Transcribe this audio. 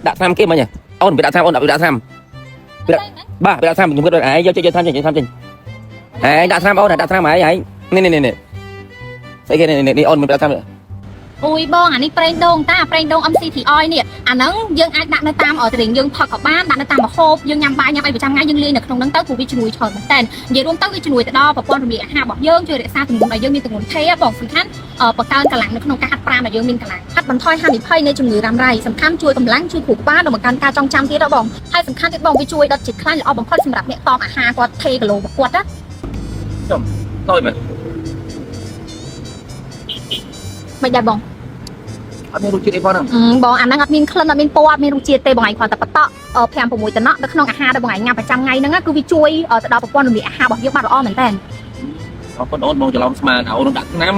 đã tham kia mà nhỉ ôn bị đã tham ôn đã tham ba bị đã tham chúng tôi ấy chơi tham trình ấy đã tham ôn đã tham ấy nè cái kia này ôn mình đã tham rồi អូយបងអានេះប្រេងដូងតាប្រេងដូង MCTI នេះអាហ្នឹងយើងអាចដាក់នៅតាមអត់រៀងយើងផឹកក៏បានដាក់នៅតាមម្ហូបយើងញ៉ាំបាយញ៉ាំអីប្រចាំថ្ងៃយើងលាយនៅក្នុងហ្នឹងទៅព្រោះវាជំនួយច្រើនមែនតើនិយាយរួមទៅវាជំនួយទៅដល់ប្រព័ន្ធរំលាយអាហាររបស់យើងជួយរក្សាទម្ងន់ឲ្យយើងមានទម្ងន់ថេរបងសំខាន់បង្កើនកម្លាំងនៅក្នុងការហាត់ប្រាណឲ្យយើងមានកម្លាំងហាត់បន្ថយហានិភ័យនៃជំងឺរ៉ាំរ៉ៃសំខាន់ជួយកម្លាំងជួយគ្រូបាលដល់បង្កើនការចងចាំទៀតបងហើយសំខាន់ទៀតបងវាជួយដុតជាតិខ្លាញ់ល្អបំផុតសម្រាប់អ្នកតមអាហារគាត់ថេរគីឡូរបស់គាត់ណាចំthôi mà មិនដែរបង អត់មានរសជាតិអីផងហ្នឹង បងអាហ្នឹងអត់មានក្លិនអត់មានពណ៌អត់មានរសជាតិទេបងឯងគ្រាន់តែបតក់5 6តំណក់នៅក្នុងអាហារដែលបងឯងញ៉ាំប្រចាំថ្ងៃហ្នឹងគឺវាជួយទៅដល់ប្រព័ន្ធរំលាយអាហាររបស់យើងបានល្អមែនតើ បងប្អូនបងច្រឡំស្មានអូនដាក់ឆ្នាំ